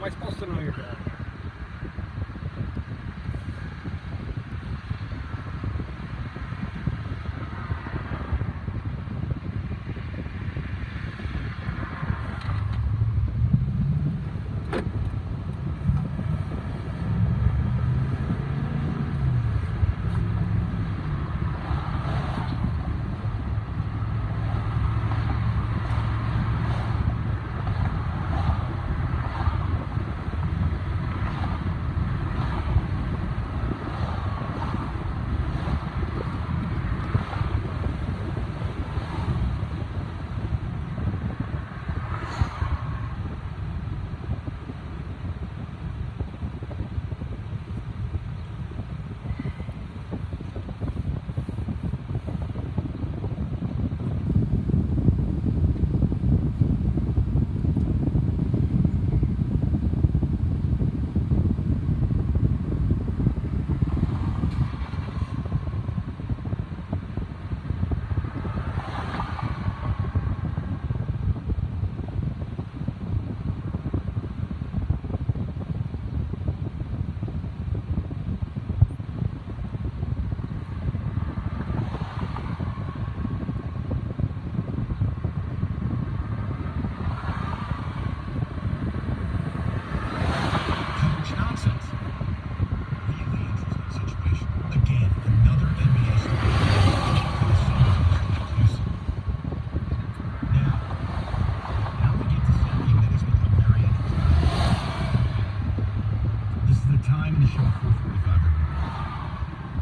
I supposed to know your dad?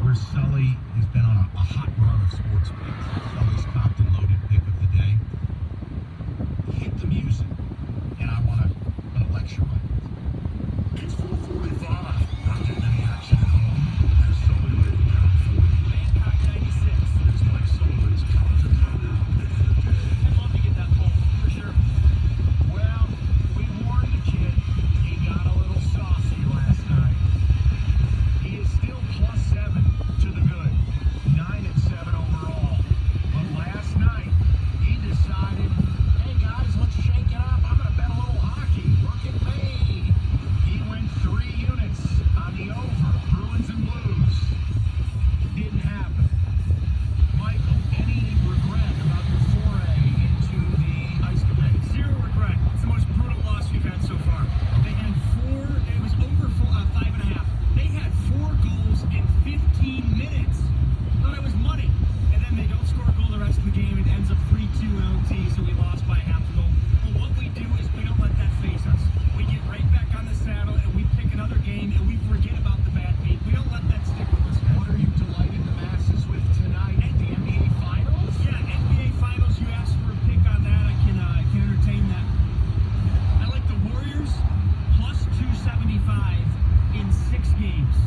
Where Sully has been on a hot run of sports picks. Sully's cocked and loaded pick of the day. Hit the music, and I want to lecture on it. It's 4:45. Not getting any action at home. There's Sully waiting down for you. Hancock 96. It's Mike Sullivan's cocked and loaded pick of the day. I'd love to get that poll, for sure. Well, we warned the kid. He got a little saucy last night. He is still +7 to the good. 9-7 overall. But last night, he decided, hey guys, let's shake it up. I'm going to bet a little hockey. Look at me. He went 3 units on the over. Bruins and Blues. Didn't happen. Michael, any regret about your foray into the ice capade? Zero regret. It's the most brutal loss we've had so far. They had it was over 5.5. They had 4 goals in 15 minutes. Thought it was money. And then they don't score a goal the rest of the game. It ends up 3-2 LT, so we lost by half a goal. But what we do is we don't let that face us. We get right back on the saddle and we pick another game and we forget about the bad beat. We don't let that stick with us. What are you delighted the masses with tonight at the NBA Finals? Yeah, NBA Finals, you asked for a pick on that. I can entertain that. I like the Warriors plus 275 in 6 games.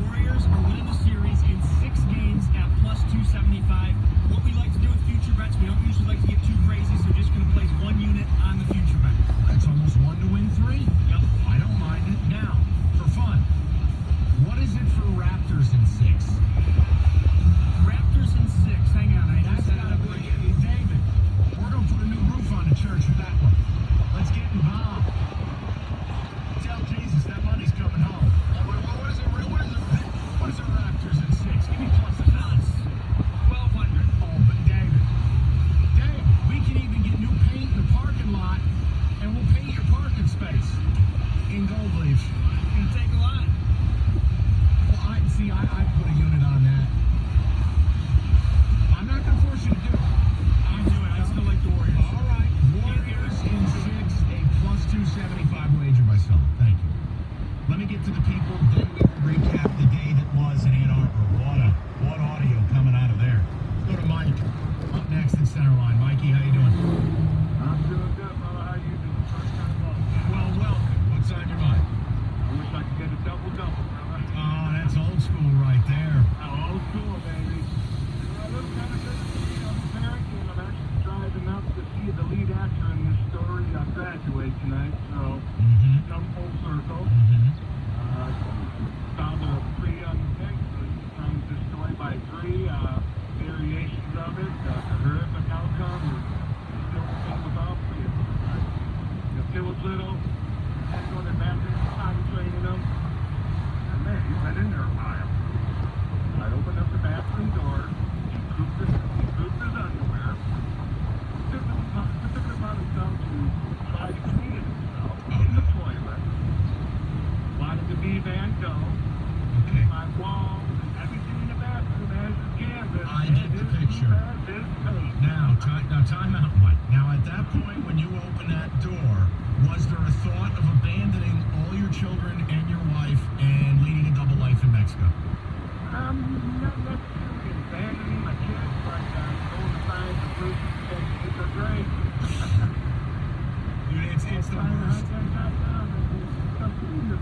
Warriors are winning the series in 6 games at plus 275. What we like to do with future bets, we don't usually like to get too crazy, so just going to place 1 unit on the future bet. That's almost 1 to win 3. Yep. I don't mind it. Now, for fun, what is it for Raptors in 6? Raptors in 6. Hang on, I That's just had gotta it up be right here. David. We're gonna put a new roof on the church with that one. Let's get involved. Tell Jesus that money's coming home. What is it? What is it? Raptors in 6? Give me plus a Plus 1,200. Oh, but David, we can even get new paint in the parking lot, and we'll paint your parking space in gold leaf. It's going to take a lot. Well, I'd put a unit on that. I'm not going to force you to do it. I'll do it. I still like the Warriors. All right. Warriors in 6, a plus 275 wager myself. Thank you. Let me get to the people, then we will recap the day that was in Ann Arbor. What audio coming out of there. Let's go to Mike. Up next in center line. Mikey, how you doing? I'm doing good, brother. How you doing? First time welcome. Well, welcome. What's on your mind? I wish I could get a double-double, brother. Oh, that's old school right there. Old school, baby. A little kind of good to see. I'm a parent, and I'm actually driving up to see the lead actor in this story. I graduate tonight, so come full circle. Found a pretty young thing, so he comes this story by 3 variations of it. A horrific outcome. And still think about it. If it was little, and Mountain Bike. Now, at that point, when you opened that door, was there a thought of abandoning all your children and your wife and leading a double life in Mexico? Not necessarily abandoning my kids, but going to find the fruit and it's a great. Dude, it's the worst.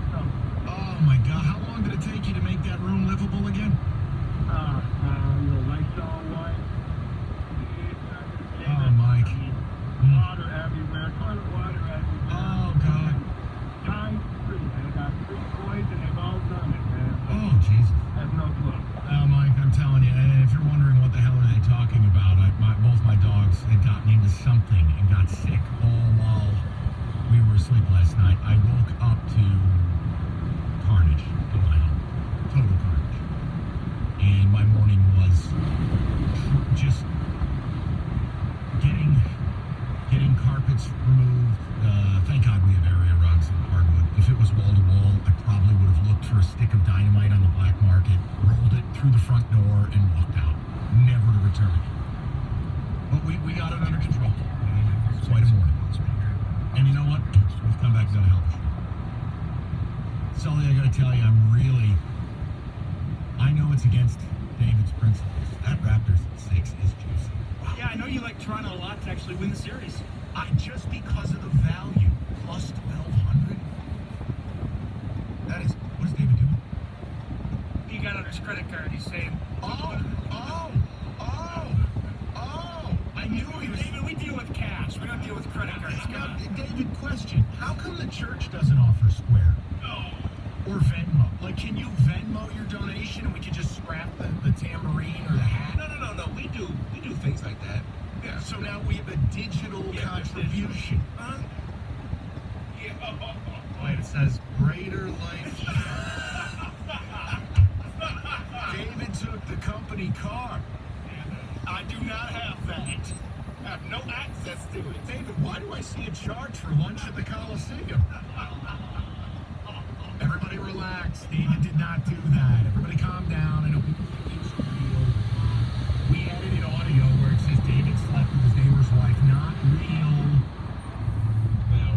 Stuff. Oh my God, how long did it take you to make that room livable again? Lysol wipe. Oh, Mike. Water everywhere, toilet water everywhere. Oh, God. Time free. I got 3 boys and they've all done it, man. Oh, Jesus. I have no clue. Oh, Mike, I'm telling you, and if you're wondering what the hell are they talking about, both my dogs had gotten into something and got sick all while we were asleep last night. I woke up to carnage in my home. Total carnage. And my morning was just getting carpets removed. Thank God we have area rugs and hardwood. If it was wall to wall, I probably would have looked for a stick of dynamite on the black market, rolled it through the front door, and walked out, never to return again. But we got it under control. Quite a morning. And you know what? We've come back and done a hell of a show. Sully, I gotta tell you, I know it's against David's principles. That Raptors 6 is juicy. Wow. Yeah, I know you like Toronto a lot to actually win the series. Just because of the value, plus 1,200. That is, what is David doing? He got on his credit card. He's saying, I knew he was. David, we deal with cash. We don't deal with credit cards. Now, David, question. How come the church doesn't offer Square? Or Venmo? Like, can you Venmo your donation and we can just scrap the tambourine or the hat? No. We do things like that. Yeah, so now we have a digital contribution. Huh? Yeah. Wait, it says Greater Life. David took the company car. I do not have that. I have no access to it. David, why do I see a charge for lunch at the Coliseum? Everybody relax. David did not do that. Everybody calm down. I know people think it's real. We edited audio where it says David slept with his neighbor's wife. Not real. Well,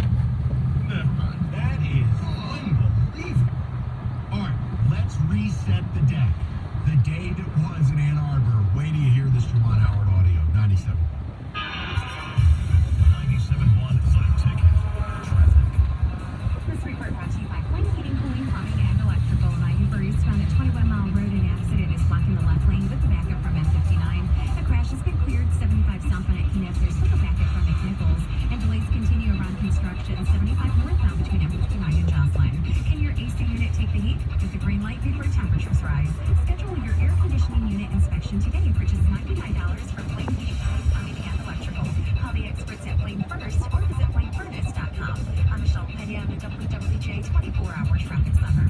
never mind. That is unbelievable. All right, let's reset the deck. The day that was in Ann Arbor. Wait till you hear this Juwan Howard audio. 97.1. 97.1 Five Ticket. Traffic. This report brought to you by Flame Heating, Cooling, Plumbing, and Electrical. An Uber is found at 21 Mile Road. An accident is blocking the left lane with the backup from M59. The crash has been cleared 75 southbound at Keenan. There's still a backup from McNichols. And delays continue around construction 75 northbound between M59 and Jocelyn. Can your AC unit take the heat? Get the green light before temperatures rise. Schedule your air conditioning unit inspection today for just $99 for Flame Heating, Cooling, Plumbing, and Electrical. Call the experts at Flame First or visit flamefurnace.com. I'm Michelle Pedia, the WWJ 24-hour traffic center.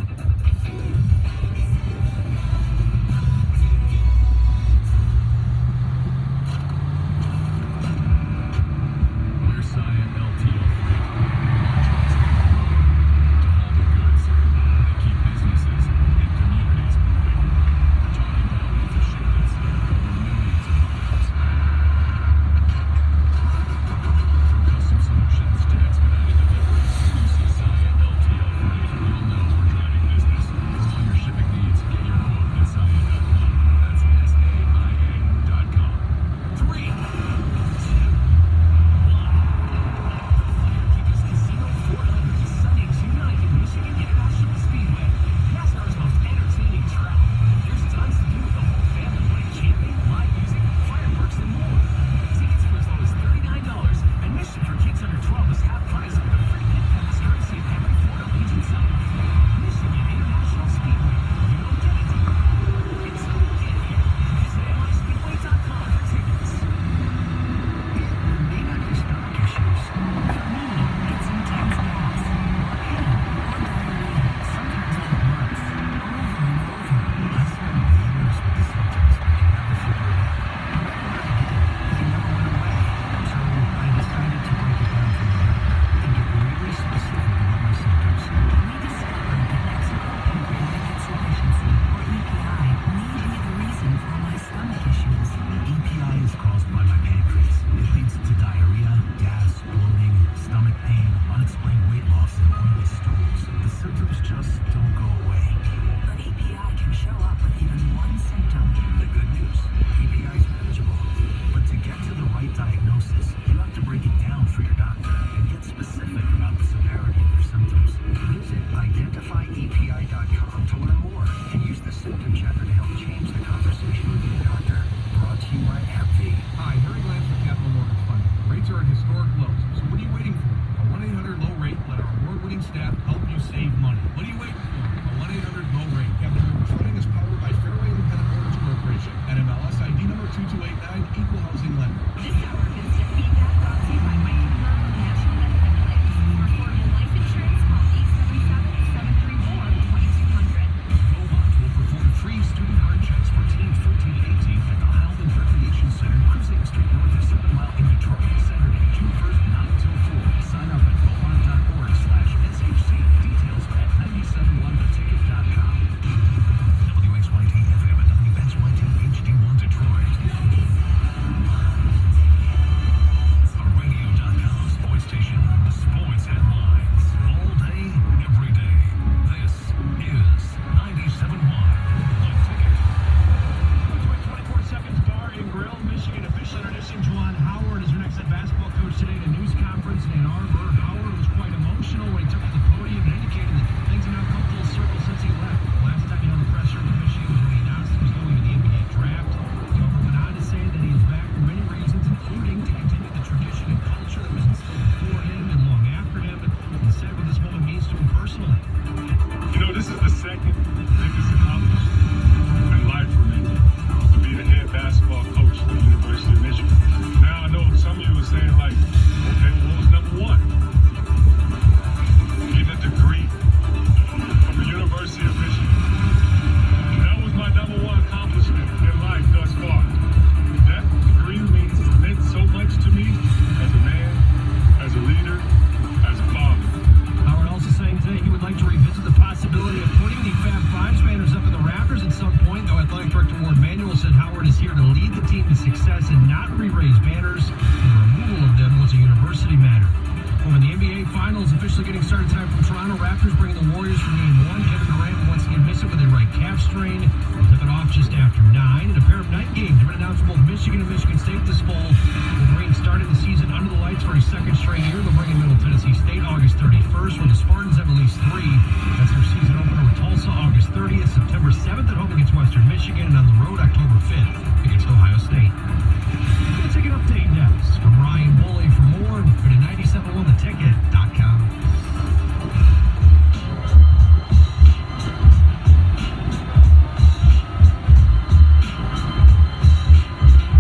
We're Science LTO freight. To haul their goods. They keep businesses and communities moving. We're talking about millions of shipments over millions of miles. Also getting started tonight from Toronto Raptors, bringing the Warriors from Game 1. Kevin Durant once again missing with a right calf strain. He'll tip it off just after 9. And a pair of night games have been announced for both Michigan and Michigan State this fall. Wolverines started the season under the lights for a second straight year. They'll bring in Middle Tennessee State August 31st, where the Spartans have at least 3. That's their season opener with Tulsa August 30th, September 7th at home against Western Michigan, and on the road October 5th against Ohio State. We'll take an update next from Ryan Woolley. For more, go to 971theticket.com.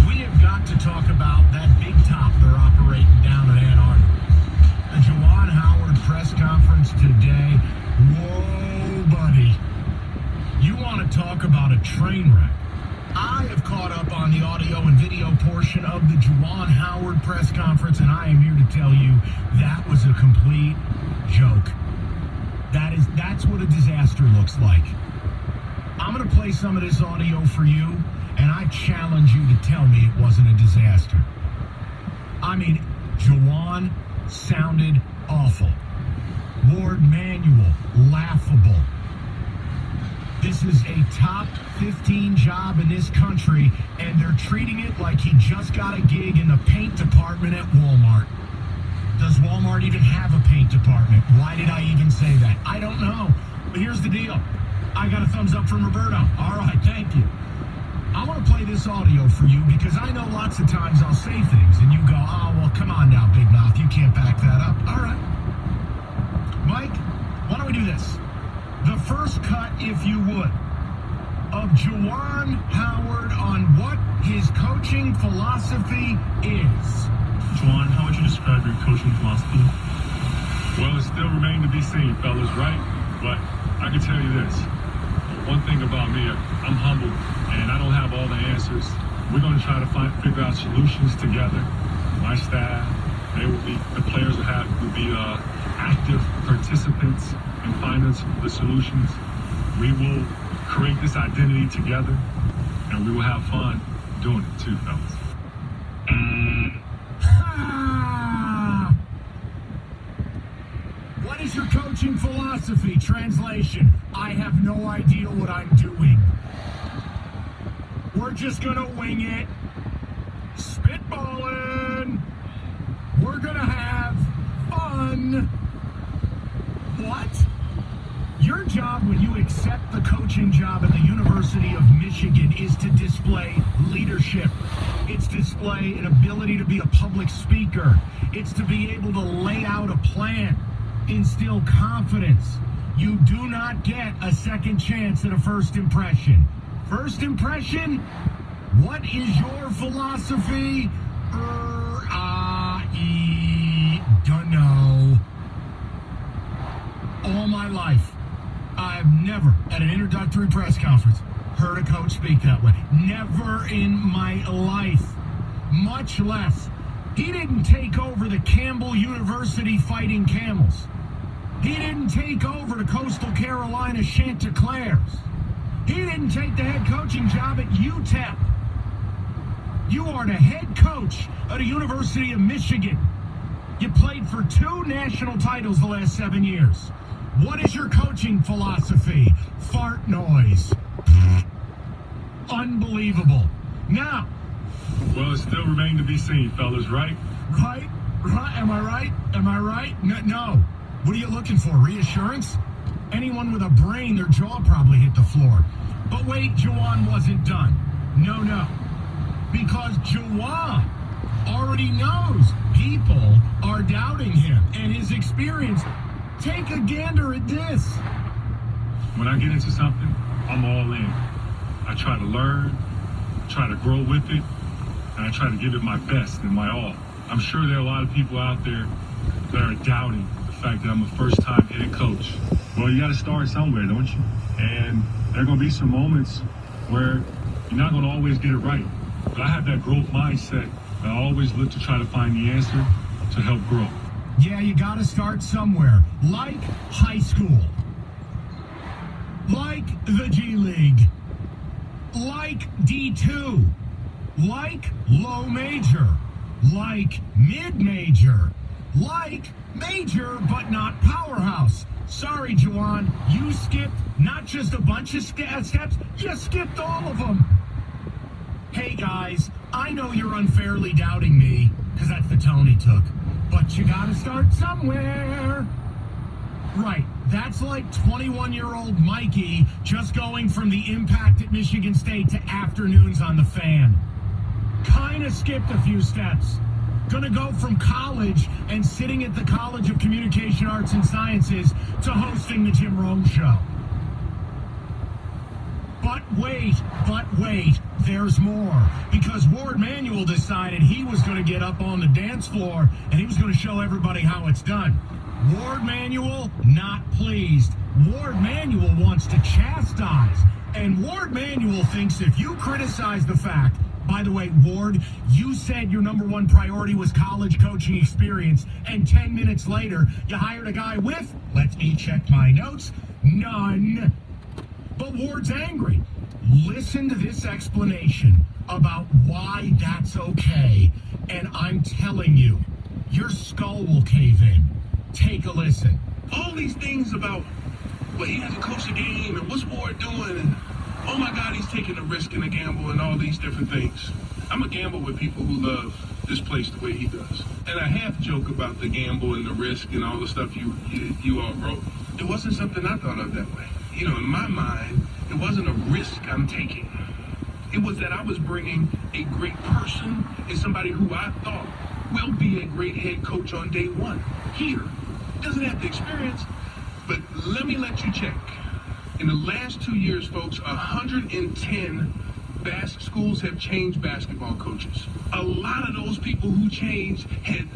We have got to talk about that big top they're operating down in Ann Arbor. The Juwan Howard press conference today. Whoa, buddy. You want to talk about a train wreck? I have caught up on the audio and video portion of the Juwan Howard press conference, and I am here to tell you that was a complete joke. That's what a disaster looks like. I'm going to play some of this audio for you, and I challenge you to tell me it wasn't a disaster. I mean, Juwan sounded awful. Warde Manuel, laughable. This is a top 15 job in this country, and they're treating it like he just got a gig in the paint department at Walmart. Does Walmart even have a paint department? Why did I even say that? I don't know. But here's the deal. I got a thumbs up from Roberto. All right, thank you. I want to play this audio for you because I know lots of times I'll say things and you go, oh, well, come on now, big mouth. You can't back that up. All right. Mike, why don't we do this? The first cut, if you would, of Juwan Howard on what his coaching philosophy is. Juwan, how would you describe your coaching philosophy? Well, it still remains to be seen, fellas, right? But I can tell you this. One thing about me, I'm humble, and I don't have all the answers. We're going to try to figure out solutions together. My staff, the players will be active participants in finding the solutions. We will create this identity together, and we will have fun doing it too, fellas. What is your coaching philosophy? Translation: I have no idea what I'm doing. We're just gonna wing it. Spitballing. We're gonna have fun. What? Your job when you accept the coaching job at the University of Michigan is to display leadership. It's display an ability to be a public speaker. It's to be able to lay out a plan, instill confidence. You do not get a second chance at a first impression. First impression? What is your philosophy? Dunno. All my life, I've never, at an introductory press conference, heard a coach speak that way. Never in my life. Much less. He didn't take over the Campbell University Fighting Camels. He didn't take over the Coastal Carolina Chanticleers. He didn't take the head coaching job at UTEP. You are the head coach of the University of Michigan. You played for 2 national titles the last 7 years. What is your coaching philosophy? Fart noise. Unbelievable. Now. Well, it still remains to be seen, fellas, right? Right? Am I right? Am I right? No. What are you looking for? Reassurance? Anyone with a brain, their jaw probably hit the floor. But wait, Juwan wasn't done. No. Because Juwan already knows people are doubting him and his experience. Take a gander at this. When I get into something, I'm all in. I try to learn, try to grow with it, and I try to give it my best and my all. I'm sure there are a lot of people out there that are doubting the fact that I'm a first-time head coach. Well, you got to start somewhere, don't you? And there are going to be some moments where you're not going to always get it right. But I have that growth mindset. I always look to try to find the answer to help grow. Yeah, you got to start somewhere. Like high school. Like the G League. Like D2. Like low major. Like mid-major. like major but not powerhouse. Sorry, Juwan, you skipped not just a bunch of steps, you skipped all of them. Hey guys, I know you're unfairly doubting me, because that's the tone he took, but you gotta start somewhere. Right, that's like 21-year-old Mikey just going from the impact at Michigan State to afternoons on the Fan. Kinda skipped a few steps. Gonna go from college and sitting at the College of Communication Arts and Sciences to hosting the Jim Rome Show. But wait, there's more. Because Ward Manuel decided he was going to get up on the dance floor and he was going to show everybody how it's done. Ward Manuel, not pleased. Ward Manuel wants to chastise. And Ward Manuel thinks if you criticize the fact, by the way, Ward, you said your number one priority was college coaching experience, and 10 minutes later, you hired a guy with, let me check my notes, none. But Ward's angry. Listen to this explanation about why that's okay, and I'm telling you, your skull will cave in. Take a listen. All these things about, well, he hasn't coached a game, and what's Ward doing, and oh my God, he's taking a risk and a gamble and all these different things. I'm a gamble with people who love this place the way he does. And I half joke about the gamble and the risk and all the stuff you all wrote. It wasn't something I thought of that way. You know, in my mind, it wasn't a risk I'm taking. It was that I was bringing a great person and somebody who I thought will be a great head coach on day one. Here, doesn't have the experience, but let you check. In the last 2 years, folks, 110 schools have changed basketball coaches. A lot of those people who changed had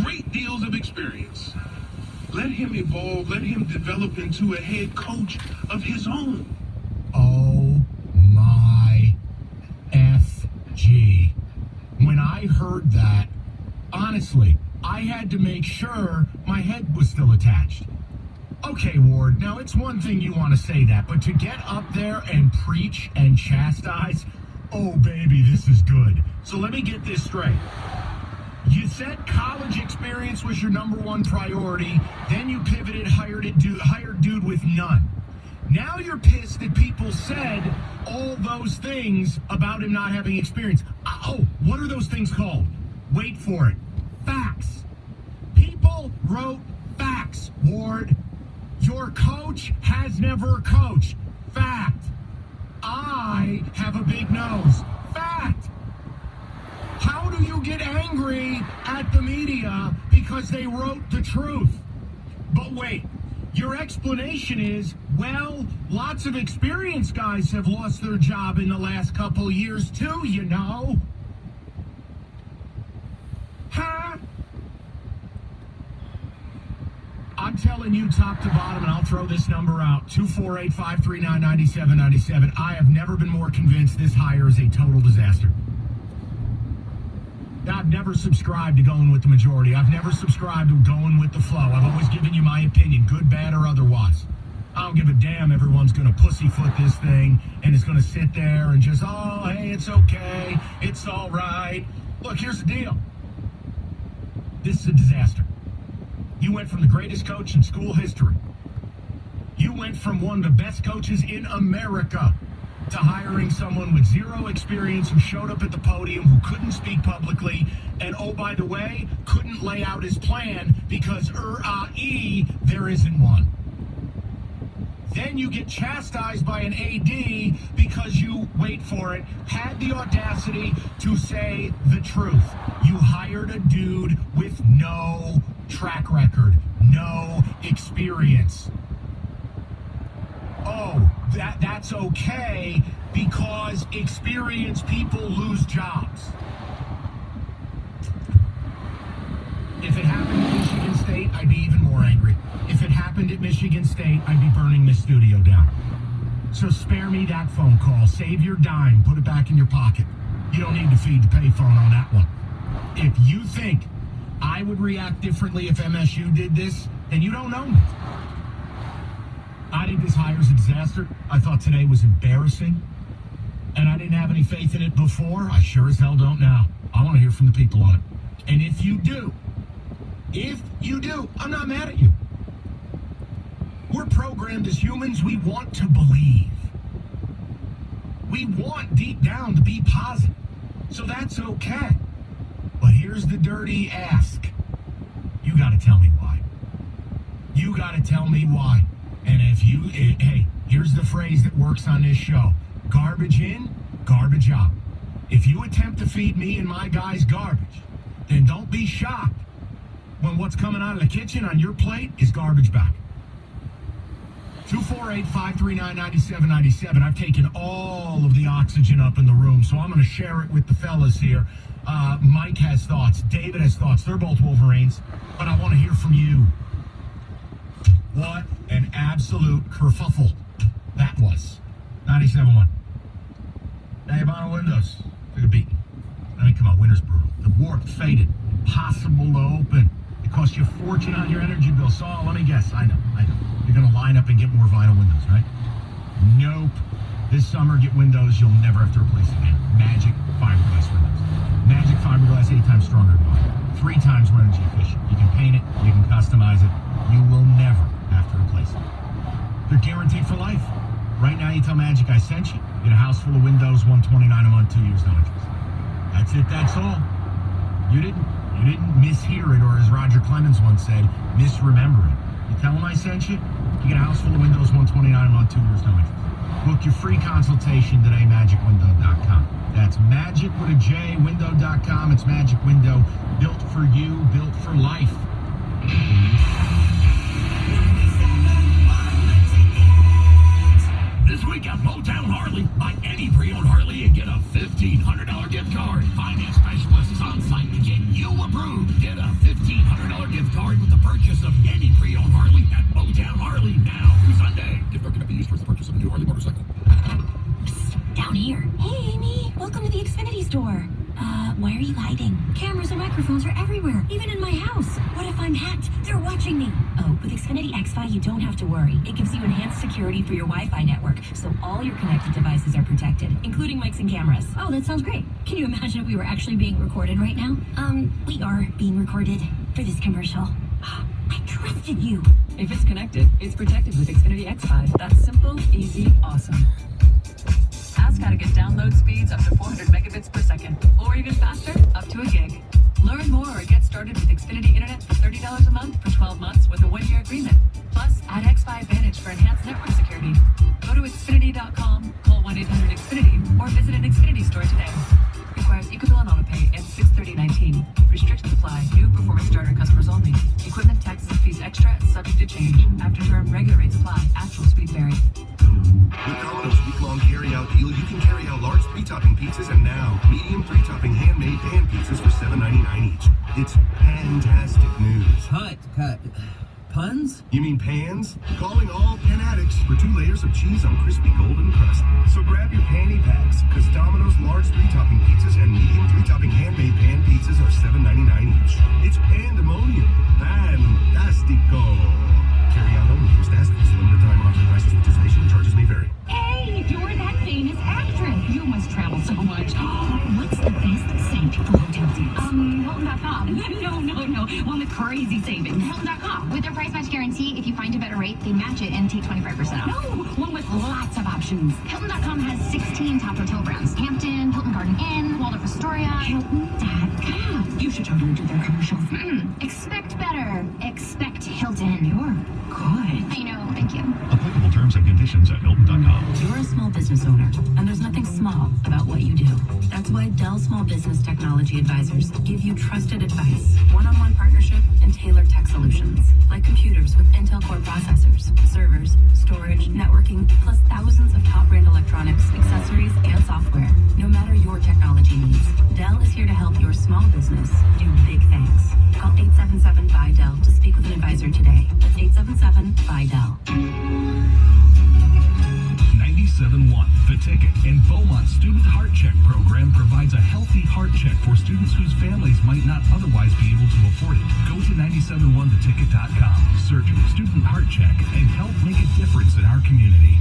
great deals of experience. Let him evolve, let him develop into a head coach of his own. Oh my FG. When I heard that, honestly, I had to make sure my head was still attached. Okay, Ward, now it's one thing you want to say that, but to get up there and preach and chastise, oh baby, this is good. So let me get this straight. You said college experience was your number one priority, then you pivoted, hired dude with none. Now you're pissed that people said all those things about him not having experience. Oh, what are those things called? Wait for it. Facts. People wrote facts, Ward. Your coach has never coached. Fact. I have a big nose. Fact. How do you get angry at the media because they wrote the truth? But wait, your explanation is, well, lots of experienced guys have lost their job in the last couple of years too, you know. Huh? I'm telling you top to bottom, and I'll throw this number out, 248-539-9797. I have never been more convinced this hire is a total disaster. I've never subscribed to going with the majority. I've never subscribed to going with the flow. I've always given you my opinion, good, bad, or otherwise. I don't give a damn everyone's going to pussyfoot this thing and is going to sit there and just, oh, hey, it's okay. It's all right. Look, here's the deal. This is a disaster. You went from the greatest coach in school history. You went from one of the best coaches in America to hiring someone with zero experience who showed up at the podium, who couldn't speak publicly, and oh, by the way, couldn't lay out his plan because there isn't one. Then you get chastised by an AD because you, wait for it, had the audacity to say the truth. You hired a dude with no track record, no experience. Oh, that's okay because experienced people lose jobs. If it happened at Michigan State, I'd be even more angry. If it happened at Michigan State, I'd be burning this studio down. So spare me that phone call. Save your dime. Put it back in your pocket. You don't need to feed the payphone on that one. If you think I would react differently if MSU did this, then you don't know me. I think this hire is a disaster. I thought today was embarrassing. And I didn't have any faith in it before. I sure as hell don't now. I want to hear from the people on it. And if you do, If you do, I'm not mad at you. We're programmed as humans. We want to believe. We want deep down to be positive. So that's okay. But here's the dirty ask. You got to tell me why. You got to tell me why. And hey, here's the phrase that works on this show. Garbage in, garbage out. If you attempt to feed me and my guys garbage, then don't be shocked when what's coming out of the kitchen on your plate is garbage back. 248-539-9797. I've taken all of the oxygen up in the room, so I'm going to share it with the fellas here. Mike has thoughts. David has thoughts. They're both Wolverines, but I want to hear from you. What an absolute kerfuffle that was. 97.1. Diabano Windows took a beat. I mean, come on, winter's brutal. The warped, faded, impossible to open. It costs you a fortune on your energy bill. So let me guess. I know. You're going to line up and get more vinyl windows, right? Nope. This summer, get windows you'll never have to replace again. Magic fiberglass windows. Magic fiberglass 8 times stronger than vinyl. 3 times more energy efficient. You can paint it. You can customize it. You will never have to replace it. They're guaranteed for life. Right now, you tell Magic I sent you. Get a house full of windows, $129 a month, 2 years, no interest. That's it. That's all. You didn't mishear it, or as Roger Clemens once said, misremember it. You tell them I sent you. You get a house full of windows, $129 a month, 2 years, no interest. Book your free consultation today, magicwindow.com. That's magic with a J, window.com. It's Magic Window, built for you, built for life. This week at Motown Harley, buy any pre-owned Harley and get a $1,500 gift card. Finance specialists on site to get you approved. Get a $1,500 gift card with the purchase of any pre-owned Harley at Motown Harley now through Sunday. Gift card cannot be used towards the purchase of a new Harley motorcycle. Psst, down here. Hey, Amy. Welcome to the Xfinity store. Why are you hiding? Cameras and microphones are everywhere, even in my house. What if I'm hacked? They're watching me. Oh, with Xfinity XFi, you don't have to worry. It gives you enhanced security for your Wi-Fi network, so all your connected devices are protected, including mics and cameras. Oh, that sounds great. Can you imagine if we were actually being recorded right now? We are being recorded for this commercial. I trusted you. If it's connected, it's protected with Xfinity XFi. That's simple, easy, awesome. Ask how to get download speeds up to 400 megabits per second, or even faster, up to a gig. Learn more or get started with Xfinity Internet for $30 a month for 12 months with a 1-year agreement. Plus, add XFi Advantage for enhanced network security. Go to Xfinity.com, call 1-800-XFINITY, or visit an Xfinity store today. Requires Ecobill and AutoPay and 63019. Restrictions apply. New performance starter customers only. Equipment, taxes, and fees extra and subject to change. After term, regular rates apply. Actual speed vary. With Domino's week-long carry-out deal, you can carry out large 3-topping pizzas and now medium 3-topping handmade pan pizzas for $7.99 each. It's fantastic news. Cut. Puns? You mean pans? Calling all pan addicts for 2 layers of cheese on crispy golden crust. So grab your panty packs, because Domino's large 3-topping pizzas and medium 3-topping handmade pan pizzas are $7.99 each. It's pandemonium. Fantastico. Carry out only. Use asterisks. Limited time offer. License participation and charges may vary. Hey, you're that famous actress. You must travel so much. What's the best site for hotel deals? Hilton.com. No. On the crazy savings. Hilton.com. With their price match guarantee, if you find a better rate, they match it and take 25% off. No, one with lots of options. Hilton.com has 16 top hotel brands. Hampton, Hilton Garden Inn, Waldorf Astoria. Hilton.com. You should totally do their commercials. Expect better. Expect Hilton. You're good. I know, thank you. Applicable terms and conditions at Hilton.com. You're a small business owner, and there's nothing small about what you do. That's why Dell Small Business Technology Advisors give you trusted advice, one-on-one partnership, and tailored tech solutions, like computers with Intel Core processors, servers, storage, networking, plus thousands of top-brand electronics, accessories, and software. No matter your technology needs, Dell is here to help your small business do big things. Call 877-BUY-DELL to speak with an advisor today. That's 877-BUY-DELL. 97.1 The Ticket and Beaumont's Student Heart Check program provides a healthy heart check for students whose families might not otherwise be able to afford it. Go to 971theticket.com, search Student Heart Check, and help make a difference in our community.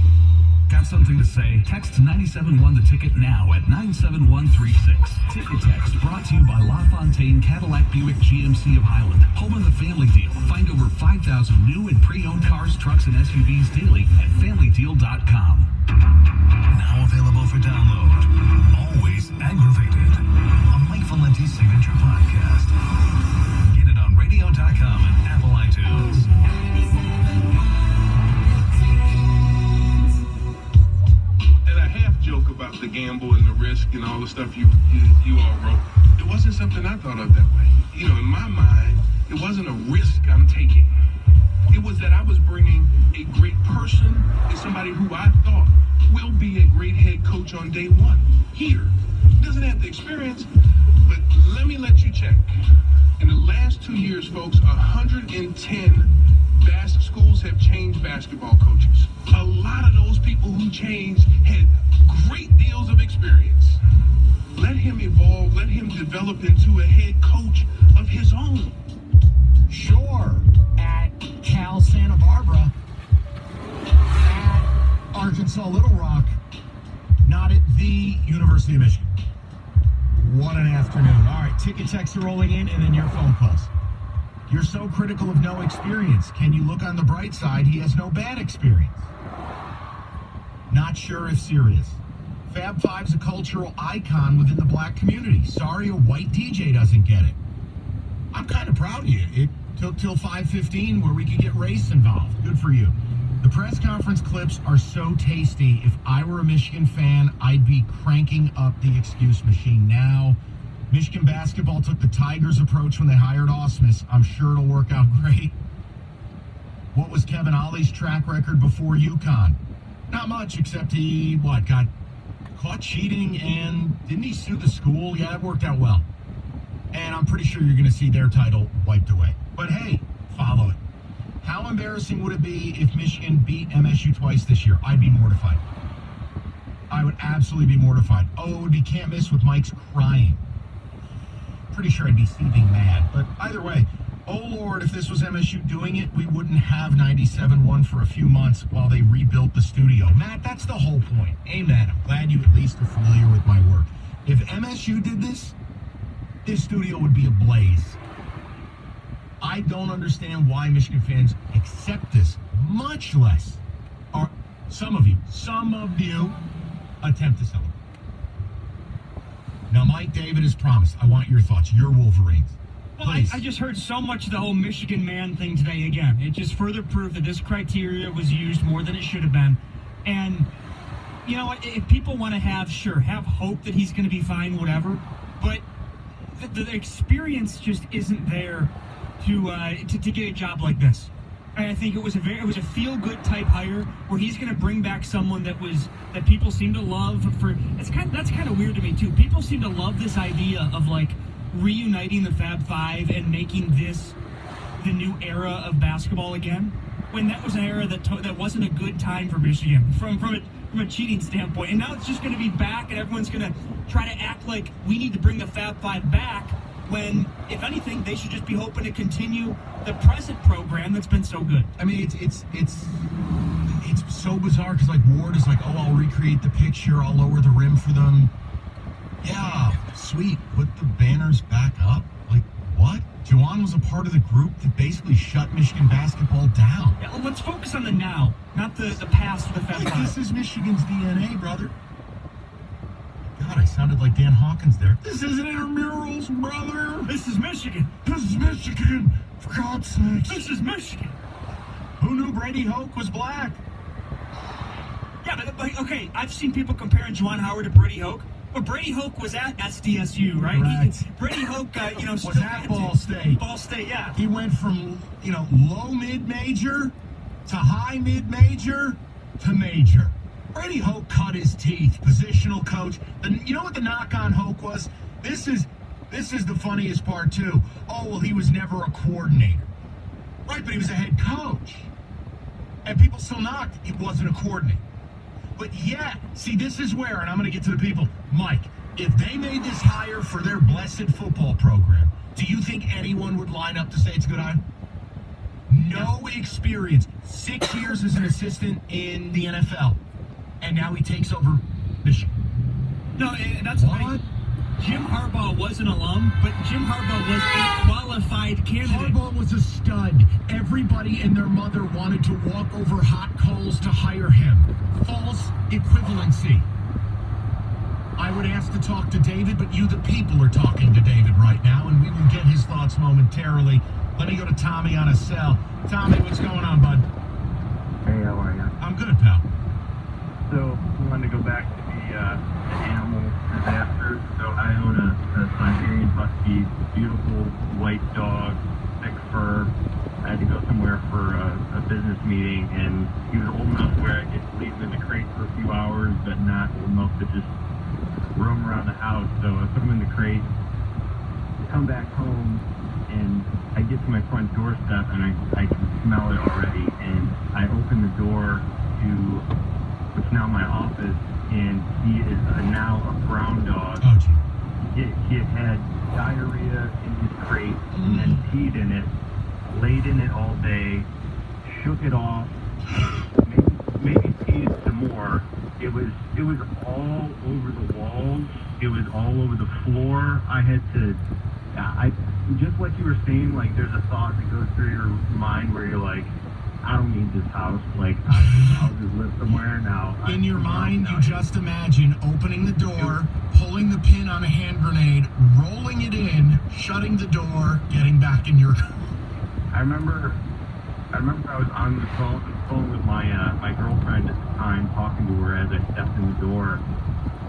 Got something to say? Text 971-THE-TICKET now at 97136. Ticket text brought to you by LaFontaine Cadillac Buick GMC of Highland, home of the family 5,000 new and pre-owned cars, trucks, and SUVs daily at FamilyDeal.com. Now available for download. Always Aggravated, a Mike Valenti's signature podcast. Get it on Radio.com and Apple iTunes. And a half joke about the gamble and the risk and all the stuff you all wrote. It wasn't something I thought of that way. You know, in my mind, it wasn't a risk I'm taking. It was that I was bringing a great person and somebody who I thought will be a great head coach on day one. Here. Doesn't have the experience, but let me let you check. In the last 2 years, folks, 110 schools have changed basketball coaches. A lot of those people who changed had great deals of experience. Let him evolve, let him develop into a head coach of his own. Sure, at Cal Santa Barbara, at Arkansas Little Rock, not at the University of Michigan. What an afternoon. All right, ticket texts are rolling in, and then your phone calls. You're so critical of no experience. Can you look on the bright side? He has no bad experience. Not sure if serious. Fab Five's a cultural icon within the black community. Sorry a white DJ doesn't get it. I'm kind of proud of you. It took till 5:15 where we could get race involved. Good for you. The press conference clips are so tasty. If I were a Michigan fan, I'd be cranking up the excuse machine now. Michigan basketball took the Tigers approach when they hired Osmus. I'm sure it'll work out great. What was Kevin Ollie's track record before UConn? Not much, except he, got caught cheating, and didn't he sue the school? Yeah, that worked out well. And I'm pretty sure you're going to see their title wiped away. But hey, follow it. How embarrassing would it be if Michigan beat MSU twice this year? I'd be mortified. I would absolutely be mortified. Oh, it would be can't miss with Mike's crying. Pretty sure I'd be seething mad. But either way, oh Lord, if this was MSU doing it, we wouldn't have 97-1 for a few months while they rebuilt the studio. Matt, that's the whole point. Amen. I'm glad you at least are familiar with my work. If MSU did this studio would be ablaze. I don't understand why Michigan fans accept this, much less some of you attempt to celebrate. Now, Mike David has promised. I want your thoughts. Your Wolverines. Well, I just heard so much of the whole Michigan man thing today again. It just further proved that this criteria was used more than it should have been. And, you know, if people want to have hope that he's going to be fine, whatever. But the experience just isn't there to get a job like this. And I think it was a feel-good type hire where he's going to bring back someone that people seem to love. That's kind of weird to me too. People seem to love this idea of like reuniting the Fab Five and making this the new era of basketball again. When that was an era that wasn't a good time for Michigan from a cheating standpoint. And now it's just going to be back, and everyone's going to try to act like we need to bring the Fab Five back. When, if anything, they should just be hoping to continue the present program that's been so good. I mean, it's so bizarre because like Ward is like, oh, I'll recreate the picture, I'll lower the rim for them. Yeah, sweet. Put the banners back up. Like what? Juwan was a part of the group that basically shut Michigan basketball down. Yeah, well, let's focus on the now, not the past of the Fab Five. This is Michigan's DNA, brother. God, I sounded like Dan Hawkins there. This isn't intramurals, brother. This is Michigan. This is Michigan. For God's sakes. This is Michigan. Who knew Brady Hoke was black? Yeah, but okay, I've seen people comparing Juwan Howard to Brady Hoke. But Brady Hoke was at SDSU, right? Brady Hoke, was at Ball State. Ball State, yeah. He went from, low mid-major to high mid-major to major. Brady Hoke cut his teeth, positional coach. You know what the knock on Hoke was? This is the funniest part, too. Oh, well, he was never a coordinator. Right, but he was a head coach. And people still knocked he wasn't a coordinator. But yet, see, this is where, and I'm going to get to the people, Mike, if they made this hire for their blessed football program, do you think anyone would line up to say it's a good hire? No experience. 6 years as an assistant in the NFL. And now he takes over Michigan. No, that's what? Jim Harbaugh was an alum, but Jim Harbaugh was a qualified candidate. Harbaugh was a stud. stud. Everybody and their mother wanted to walk over hot coals to hire him. False equivalency. I would ask to talk to David, but you, the people, are talking to David right now, and we will get his thoughts momentarily. Let me go to Tommy on a cell. Tommy, what's going on, bud? Hey, how are you? I'm good, pal. So, I wanted to go back to the animal disaster. So, I own a Siberian Husky, beautiful white dog, thick fur. I had to go somewhere for a business meeting, and he was old enough where I could leave him in the crate for a few hours, but not old enough to just roam around the house. So, I put him in the crate, come back home, and I get to my front doorstep, and I can smell it already, and I open the door to what's now my office, and he is now a brown dog. Oh, gee. He had diarrhea in his crate, and then peed in it, laid in it all day, shook it off, maybe peed some more. It was all over the walls. It was all over the floor. I had to, just like you were saying, like there's a thought that goes through your mind where you're like, I don't need this house. Like, I'll just live somewhere now. In your mind, you just imagine opening the door, pulling the pin on a hand grenade, rolling it in, shutting the door, getting back in your car. I remember I was on the phone with my girlfriend at the time, talking to her as I stepped in the door,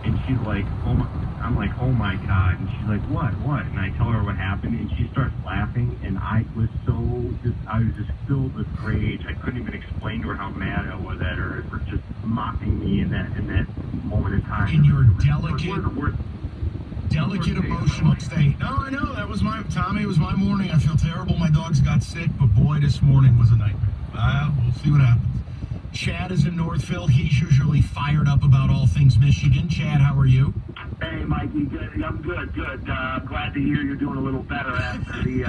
and she's like, I'm like, oh my God, and she's like, what? And I tell her what happened, and she starts laughing, and I was just filled with rage. I couldn't even explain to her how mad I was at her for just mocking me in that moment in time. In your delicate emotional state. No, I know, Tommy, it was my morning. I feel terrible. My dogs got sick, but boy, this morning was a nightmare. We'll see what happens. Chad is in Northville. He's usually fired up about all things Michigan. Chad, how are you? Hey, Mikey, good. I'm good. Glad to hear you're doing a little better after the,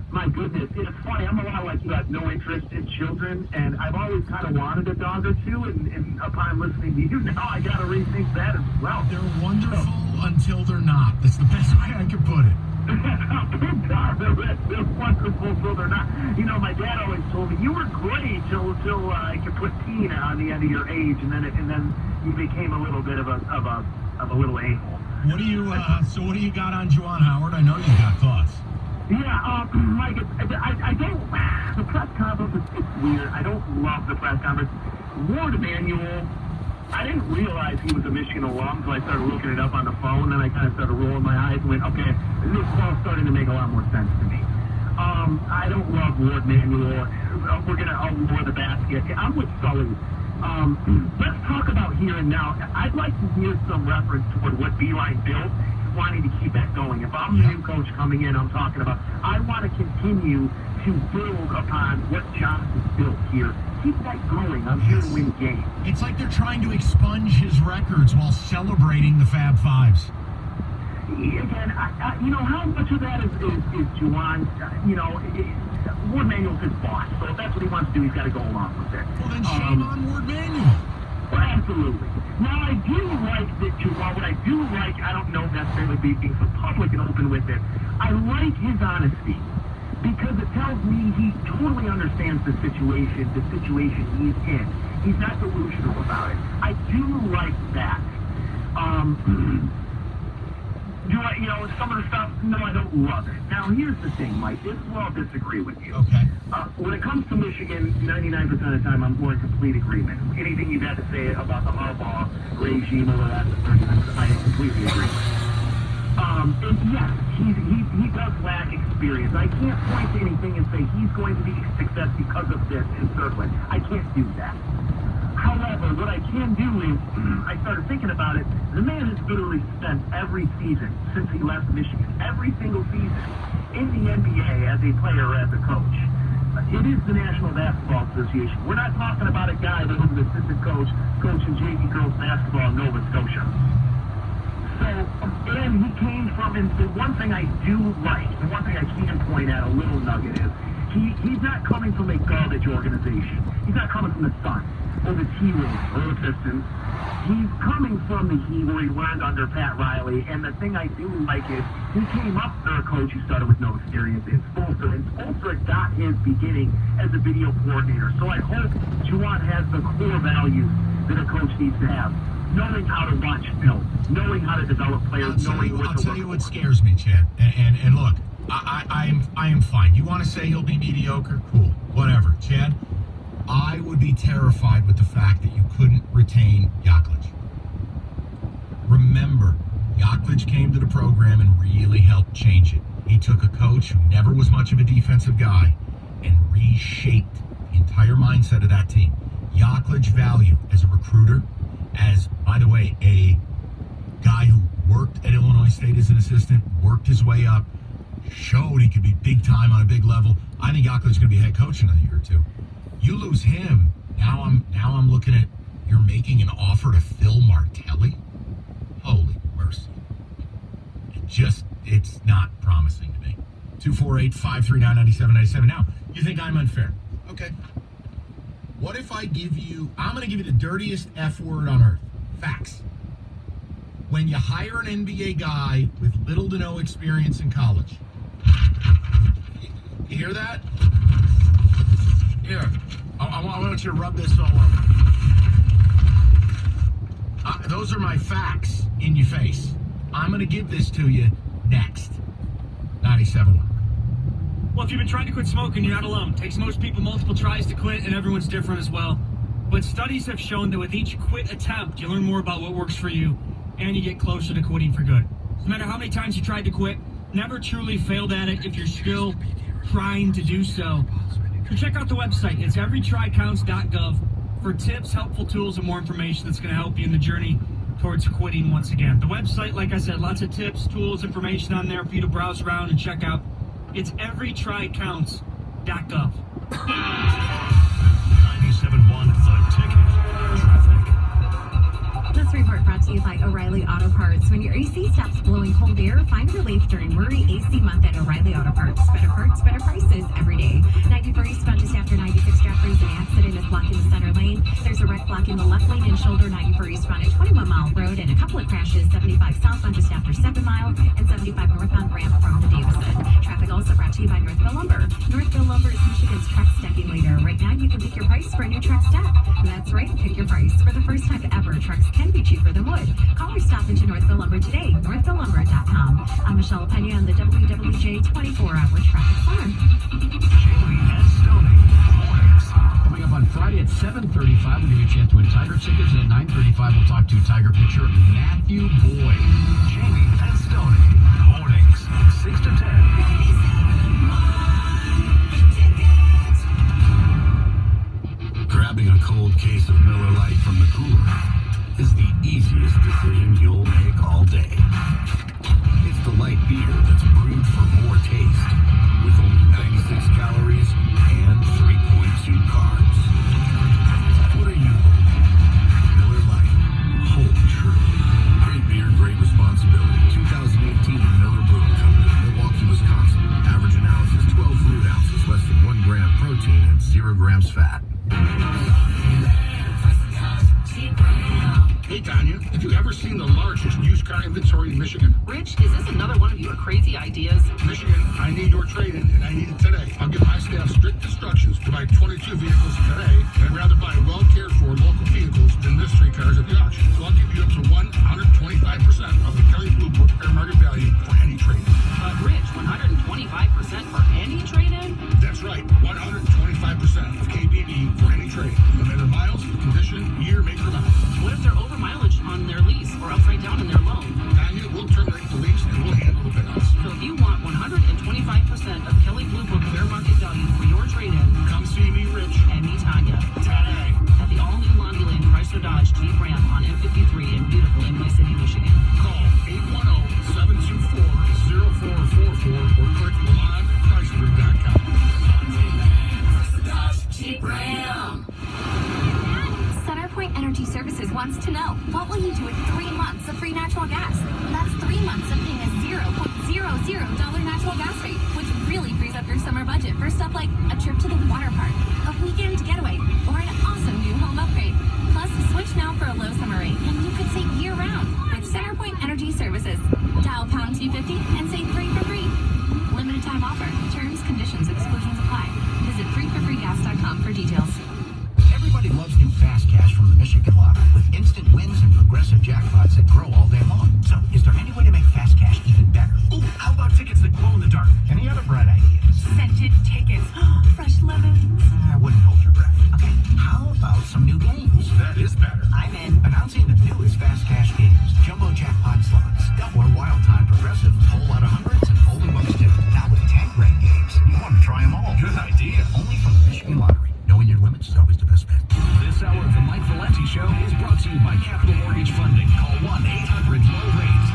my goodness. It's funny, I'm a lot like you, have no interest in children, and I've always kind of wanted a dog or two, and upon listening to you now, I got to rethink that as well. They're wonderful until they're not. That's the best way I can put it. They're wonderful till they're not. You know, my dad always told me, you were great till you put teen on the end of your age, and then you became a little bit of a little a-hole. What do you got on Juwan Howard? I know you got thoughts. Yeah, Mike, I don't, the press conference, it's weird. I don't love the press conference. Ward Emanuel, I didn't realize he was a Michigan alum until I started looking it up on the phone, and I kind of started rolling my eyes and went, okay, this is all starting to make a lot more sense to me. I don't love Ward Emanuel. We're going to lower the basket. I'm with Sully. Let's talk about here and now. I'd like to hear some reference toward what Beeline built, wanting to keep that going. If I'm the new coach coming in, I'm talking about, I want to continue to build upon what Johnson built here. Keep that going. I'm here to win games. It's like they're trying to expunge his records while celebrating the Fab Fives. Again, how much of that is Juwan? Ward Manuel's his boss, so if that's what he wants to do, he's got to go along with it. Well, then shame on Ward Manuel. Well, absolutely. Now, I do like that Juwan. What I do like, I don't know necessarily being so public and open with it, I like his honesty, because it tells me he totally understands the situation he's in. He's not delusional about it. I do like that. Some of the stuff, no, I don't love it. Now, here's the thing, Mike. This is where I'll disagree with you. Okay. When it comes to Michigan, 99% of the time, we're in complete agreement. Anything you've had to say about the Harbaugh regime over the last 30 minutes, I completely agree with. And yes, he does lack experience. I can't point to anything and say he's going to be a success because of this in Circlin. I can't do that. However, what I can do is, I started thinking about it, the man has literally spent every season since he left Michigan, every single season, in the NBA as a player or as a coach. It is the National Basketball Association. We're not talking about a guy that was an assistant coach coaching JV girls basketball in Nova Scotia. So, and he came from, and the one thing I do like, the one thing I can point at, a little nugget is, He's not coming from a garbage organization. He's not coming from the Sun or the T-Wolves or the Pistons. He's coming from the Heat where he learned under Pat Riley. And the thing I do like is he came up through a coach who started with no experience in Spolstra. And Spolstra got his beginning as a video coordinator. So I hope Juwan has the core values that a coach needs to have. Knowing how to watch film, knowing how to develop players, knowing what to I'll tell you what scares me, Chad. And look, I am fine. You want to say he'll be mediocre? Cool. Whatever. Chad, I would be terrified with the fact that you couldn't retain Yaklich. Remember, Yaklich came to the program and really helped change it. He took a coach who never was much of a defensive guy and reshaped the entire mindset of that team. Yaklich value as a recruiter, as, by the way, a guy who worked at Illinois State as an assistant, worked his way up, showed he could be big time on a big level. I think Yaklich's going to be head coach in a year or two. You lose him, now I'm looking at you're making an offer to Phil Martelli? Holy mercy. It's not promising to me. 248-539-9797. Now, you think I'm unfair. Okay. What if I'm going to give you the dirtiest F word on earth. Facts. When you hire an NBA guy with little to no experience in college. You hear that? Here, I want you to rub this all over. Those are my facts in your face. I'm going to give this to you next. 97.1. Well, if you've been trying to quit smoking, you're not alone. It takes most people multiple tries to quit, and everyone's different as well. But studies have shown that with each quit attempt, you learn more about what works for you, and you get closer to quitting for good. No matter how many times you tried to quit, never truly failed at it if you're still trying to do so. So check out the website. It's everytrycounts.gov for tips, helpful tools, and more information that's going to help you in the journey towards quitting once again. The website, like I said, lots of tips, tools, information on there for you to browse around and check out. It's everytrycounts.gov. 97.1 The Ticket. Traffic. This report brought to you by O'Reilly Auto Parts. When your AC stops blowing cold air, find relief during Worry AC Month at O'Reilly Auto Parts. Better parts, better prices every day. 94 eastbound just after 96 Jeffries. An accident is blocking the center lane. There's a wreck blocking the left lane and shoulder 94 eastbound at 21 Mile Road, and a couple of crashes 75 southbound just after 7 Mile and 75 northbound ramp from the Davison. Traffic also brought to you by Northville Lumber. Northville Lumber is Michigan's truck stacking leader. Right now, you can pick your price for a new truck stack. That's right, pick your price. For the first time ever, trucks can be cheaper than wood. Call or stop into Northville Lumber today. NorthvilleLumber.com. I'm Michelle Pena on the WWJ 24-hour traffic farm. Jamie and Stoney. Mornings. Coming up on Friday at 7:35, we'll give you a chance to win Tiger tickets. And at 9:35, we'll talk to Tiger pitcher Matthew Boyd. Jamie and Stoney. Mornings, 6 to 10. Grabbing a cold case of Miller Lite from the cooler is the easiest decision you'll make all day. It's the light beer that's brewed for more taste, with only 96 calories and 3.2 carbs. What are you? Miller Lite. Hold true. Great beer, great responsibility. 2018 Miller Brewing Company, Milwaukee, Wisconsin. Average analysis 12 fluid ounces, less than 1 gram protein and 0 grams fat. Hey, Tanya, have you ever seen the largest used car inventory in Michigan? Rich, is this another one of your crazy ideas? Michigan, I need your trade-in, and I need it today. I'll give my staff strict instructions to buy 22 vehicles today, and I'd rather buy well-cared-for local vehicles than mystery cars at the auction. So I'll give you up to 125% of the Kelley Blue Book fair market value for any trade-in. Rich, 125% for any trade-in? That's right, 125% of KBB for any trade, no matter miles, condition, year, make, or model. What if they're over mileage on their lease or upside down in their loan? Tanya, we'll terminate the lease and we'll handle the payouts. So if you want 125% of Kelley Blue Book fair market value for your trade-in, come see me, Rich. And me, Tanya. Today. At the all-new Lonnie Lane Chrysler Dodge Jeep Ram on M53 in beautiful Imlay City, Michigan. Call 810-724-0444 or click LonChrysler.com. Jeep Ram. CenterPoint Energy Services wants to know, what will you do with 3 months of free natural gas? That's 3 months of paying a $0.00 natural gas rate, which really frees up your summer budget for stuff like like a trip to the water park, a weekend getaway, or an awesome new home upgrade. Plus, switch now for a low summer rate, and you could save year-round with CenterPoint Energy Services. Dial pound 250 and save 3 for free. Limited time offer. Terms, conditions, exclusions apply. Visit 3forfreegas.com for details. Everybody loves new Fast Cash from the Michigan Lottery with instant wins and progressive jackpots that grow all day long. So, is there any way to make Fast Cash even better? Ooh, how about tickets that glow in the dark? Any other bright ideas? Scented tickets. Fresh lemons. I wouldn't hold your breath. Okay, how about some new games? That is better. I'm in. Announcing the newest Fast Cash games. Jumbo Jackpot Slots, Double or Wild Time Progressive, Whole Lot of Hundreds, and Golden Bucks too. Now with 10 great games. You want to try them all. Good idea. Only from the Michigan Lottery. Knowing your limits is always the best bet. This hour of the Mike Valenti Show is brought to you by Capital Mortgage Funding. Call 1-800-LOW-RATE.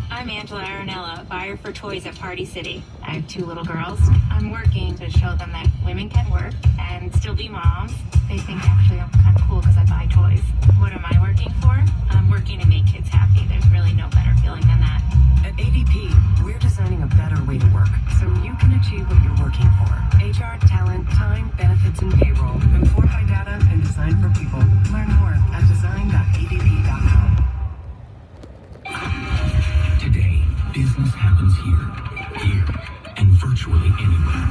I'm Angela Aronella, buyer for toys at Party City. I have 2 little girls. I'm working to show them that women can work and still be moms. They think actually I'm kind of cool because I buy toys. What am I working for? I'm working to make kids happy. There's really no better feeling than that. At ADP, we're designing a better way to work so you can achieve what you're working for. HR, talent, time, benefits, and payroll. Informed by data and designed for people. Learn more at design.adp.com. Today, business happens here, and virtually anywhere.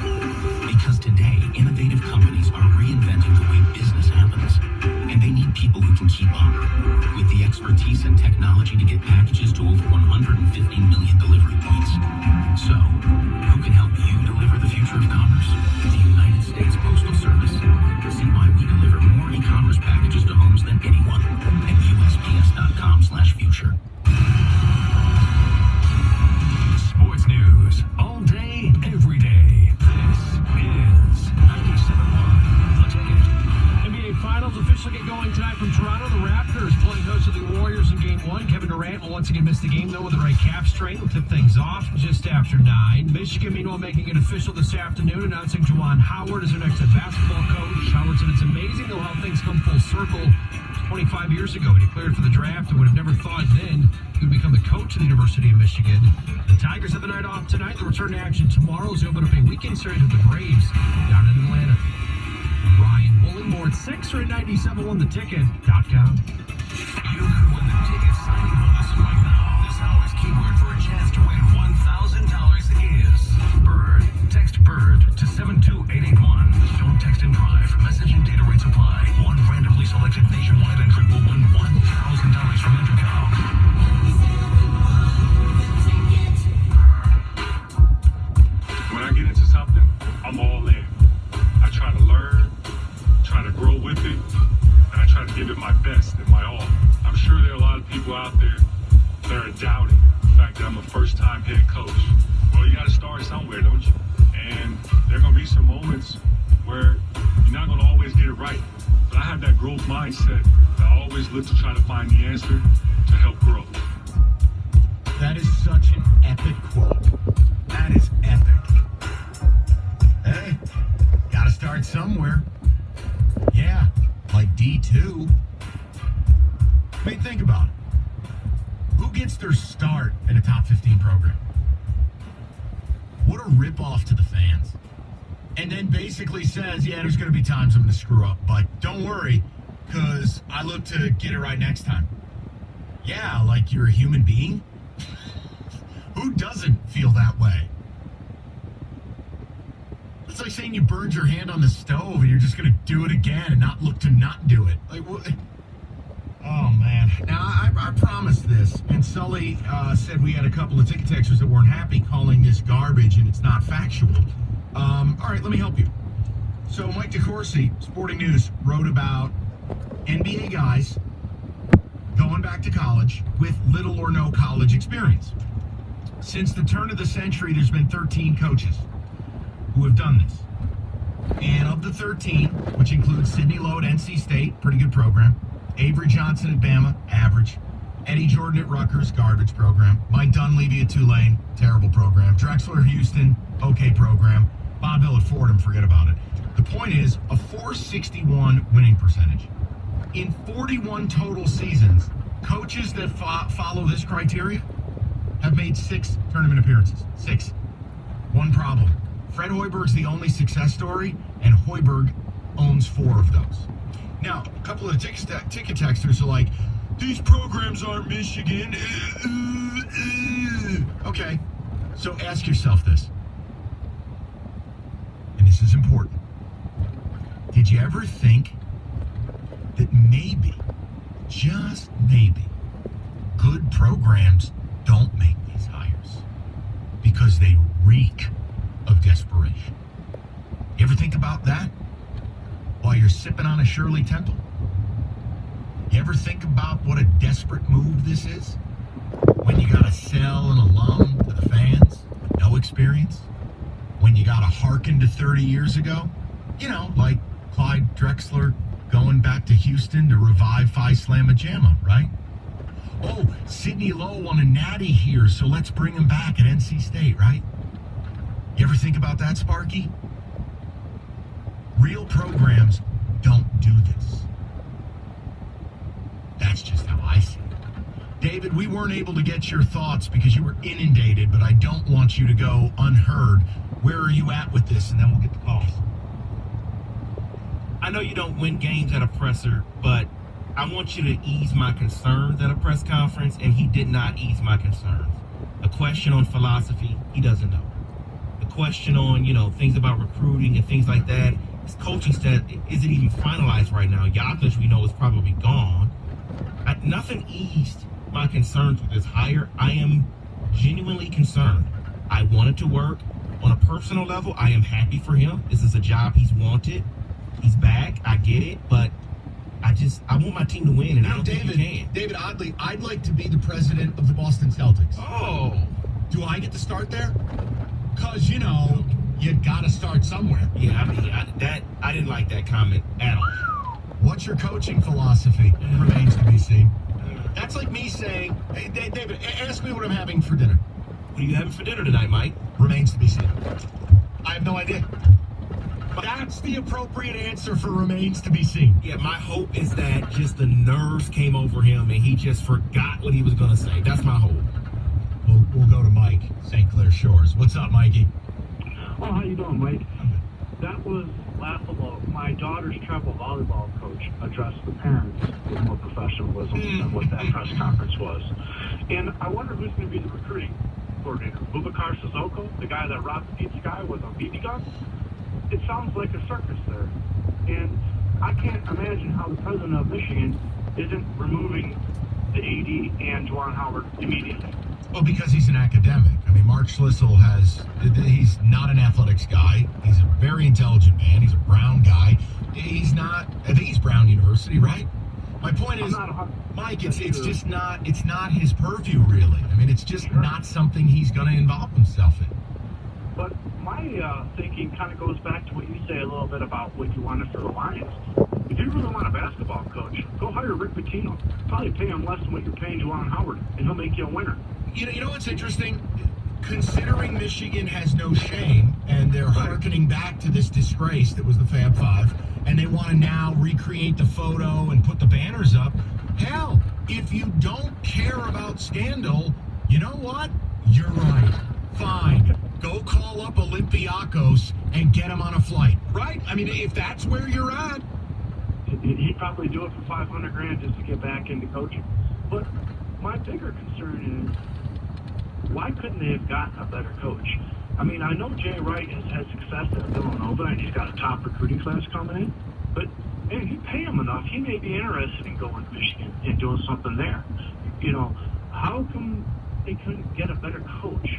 Because today, innovative companies are reinventing the way business happens. And they need people who can keep up with the expertise and technology to get packages to over 150 million delivery points. So, who can help you deliver the future of commerce? The United States Postal Service. See why we deliver more e-commerce packages to homes than anyone at USPS.com/future. Sports news all day, every day. This is 97.1 The Ticket. NBA Finals officially get going tonight from Toronto. The Raptors playing host to the Warriors in Game 1. Kevin Durant will once again miss the game, though, with the right calf strain. Will tip things off just after 9. Michigan, meanwhile, making it official this afternoon, announcing Juwan Howard as their next head basketball coach. Howard said it's amazing, though, how things come full circle. 25 years ago, he declared for the draft and would have never thought then he would become the coach of the University of Michigan. The Tigers have the night off tonight. They'll return to action tomorrow as they open up a weekend series with the Braves down in Atlanta. Ryan Wollingmore at 6 or at 97ontheticket.com. You could win the Ticket signing bonus right now. This hour's keyword for a chance to win $1,000 is BIRD. Text BIRD to 72881. Don't text and drive. Message and data rates apply. One randomly selected nationwide entry will win $1,000 from Intercom. When I get into something, I'm all in. I try to learn, try to grow with it, and I try to give it my best and my all. I'm sure there are a lot of people out there that are doubting the fact that I'm a first-time head coach. Well, you got to start somewhere, don't you? And there are going to be some moments where you're not going to always get it right. But I have that growth mindset. I always look to try to find the answer to help grow. That is such an epic quote. That is epic. Hey, gotta start somewhere. Yeah, like D2. I mean, think about it. Who gets their start in a top 15 program? What a ripoff to the fans. And then basically says, yeah, there's going to be times I'm going to screw up, but don't worry, because I look to get it right next time. Yeah, like you're a human being? Who doesn't feel that way? It's like saying you burned your hand on the stove and you're just going to do it again and not look to not do it. Like, what? Oh, man. Now, I promised this, and Sully said we had a couple of ticket texters that weren't happy calling this garbage and it's not factual. All right, let me help you. So Mike DeCourcy, Sporting News, wrote about NBA guys going back to college with little or no college experience. Since the turn of the century, there's been 13 coaches who have done this. And of the 13, which includes Sidney Lowe at NC State, pretty good program, Avery Johnson at Bama, average, Eddie Jordan at Rutgers, garbage program, Mike Dunleavy at Tulane, terrible program, Drexler at Houston, okay program, Bob Hill at Fordham, forget about it. The point is, a 461 winning percentage. In 41 total seasons, coaches that follow this criteria have made 6 tournament appearances. 6. One problem. Fred Hoiberg's the only success story, and Hoiberg owns 4 of those. Now, a couple of ticket texters are like, these programs aren't Michigan. Okay, so ask yourself this, and this is important. Did you ever think that maybe, just maybe, good programs don't make these hires because they reek of desperation? You ever think about that while you're sipping on a Shirley Temple? You ever think about what a desperate move this is? When you gotta sell an alum to the fans with no experience? When you gotta hearken to 30 years ago? You know, like Clyde Drexler going back to Houston to revive Phi Slamma Jamma, right? Oh, Sidney Lowe won a natty here, so let's bring him back at NC State, right? You ever think about that, Sparky? Real programs don't do this. That's just how I see it. David, we weren't able to get your thoughts because you were inundated, but I don't want you to go unheard. Where are you at with this? And then we'll get the calls. I know you don't win games at a presser, but I want you to ease my concerns at a press conference, and he did not ease my concerns. A question on philosophy, he doesn't know. The question on, things about recruiting and things like that, his coaching staff isn't even finalized right now. Yaklich, we know, is probably gone. Nothing eased my concerns with this hire. I am genuinely concerned. I want it to work. On a personal level, I am happy for him. This is a job he's wanted. He's back. I get it, but I want my team to win, and I don't think you can. David, oddly, I'd like to be the president of the Boston Celtics. Oh. Do I get to start there? Because, you got to start somewhere. Yeah, I didn't like that comment at all. What's your coaching philosophy? Remains to be seen. That's like me saying, hey, David, ask me what I'm having for dinner. What are you having for dinner tonight, Mike? Remains to be seen. I have no idea. That's the appropriate answer for remains to be seen. Yeah, my hope is that just the nerves came over him and he just forgot what he was going to say. That's my hope. We'll go to Mike, St. Clair Shores. What's up, Mikey? Oh, how you doing, Mike? That was laughable. My daughter's travel volleyball coach addressed the parents with more professionalism than what that press conference was. And I wonder who's going to be the recruiting coordinator. Boubacar Sissoko, the guy that robbed the pizza guy with a BB gun? It sounds like a circus there. And I can't imagine how the president of Michigan isn't removing the AD and Juwan Howard immediately. Well, because he's an academic. I mean, Mark Schlissel he's not an athletics guy. He's a very intelligent man. He's a Brown guy. He's not, I think he's Brown University, right? My point is, Mike, it's just not, it's not his purview, really. I mean, it's just not something he's going to involve himself in. But my thinking kind of goes back to what you say a little bit about what you wanted for the Lions. If you really want a basketball coach, go hire Rick Pitino. Probably pay him less than what you're paying Juwan Howard, and he'll make you a winner. You know what's interesting? Considering Michigan has no shame, and they're hearkening back to this disgrace that was the Fab Five, and they want to now recreate the photo and put the banners up, hell, if you don't care about scandal, you know what? You're right. Fine. Go call up Olympiacos and get him on a flight, right? I mean, if that's where you're at. He'd probably do it for $500,000 just to get back into coaching. But my bigger concern is, why couldn't they have gotten a better coach? I mean, I know Jay Wright has had success at Villanova, and he's got a top recruiting class coming in. But, man, you pay him enough, he may be interested in going to Michigan and doing something there. How come they couldn't get a better coach?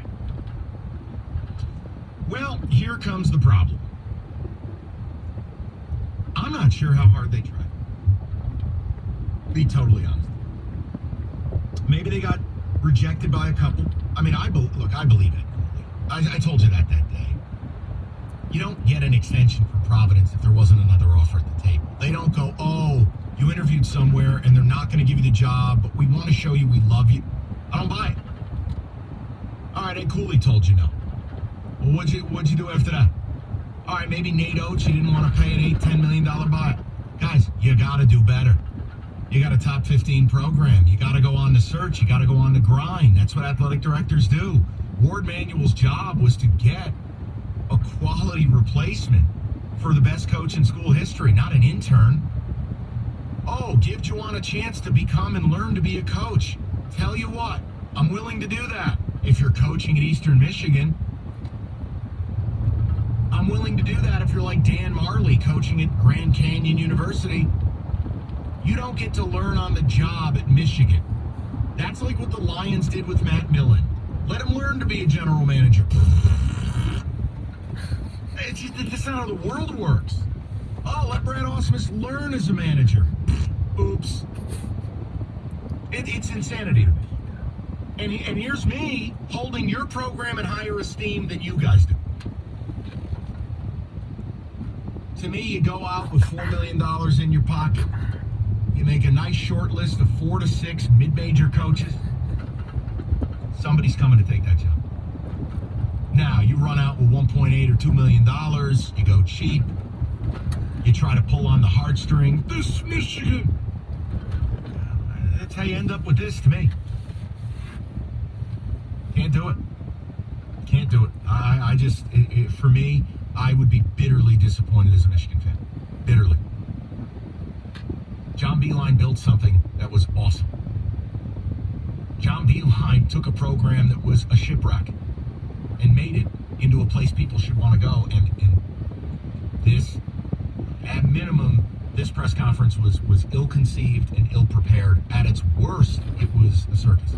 Well, here comes the problem. I'm not sure how hard they tried. To be totally honest. Maybe they got rejected by a couple. I mean, I believe it. I told you that day. You don't get an extension from Providence if there wasn't another offer at the table. They don't go, oh, you interviewed somewhere and they're not going to give you the job, but we want to show you we love you. I don't buy it. All right, Ed Cooley told you no. Well, what'd you do after that? All right, maybe Nate Oates, you didn't want to pay an $8-10 million buyout. Guys, you got to do better. You got a top 15 program. You got to go on the search. You got to go on the grind. That's what athletic directors do. Ward Manuel's job was to get a quality replacement for the best coach in school history, not an intern. Oh, give Juwan a chance to become and learn to be a coach. Tell you what, I'm willing to do that. If you're coaching at Eastern Michigan, I'm willing to do that. If you're like Dan Marley coaching at Grand Canyon University, you don't get to learn on the job at Michigan. That's like what the Lions did with Matt Millen. Let him learn to be a general manager. That's not how the world works. Oh, let Brad Ausmus learn as a manager. Oops. It's insanity to me. And here's me holding your program in higher esteem than you guys do. To me, you go out with $4 million in your pocket. You make a nice short list of 4 to 6 mid-major coaches. Somebody's coming to take that job. Now, you run out with $1.8 or $2 million. You go cheap. You try to pull on the heartstring. This Michigan. That's how you end up with this to me. Can't do it. Can't do it. I just, for me, I would be bitterly disappointed as a Michigan fan. Bitterly. John Beilein built something that was awesome. John Beilein took a program that was a shipwreck and made it into a place people should want to go. And this, at minimum, this press conference was ill-conceived and ill-prepared. At its worst, it was a circus.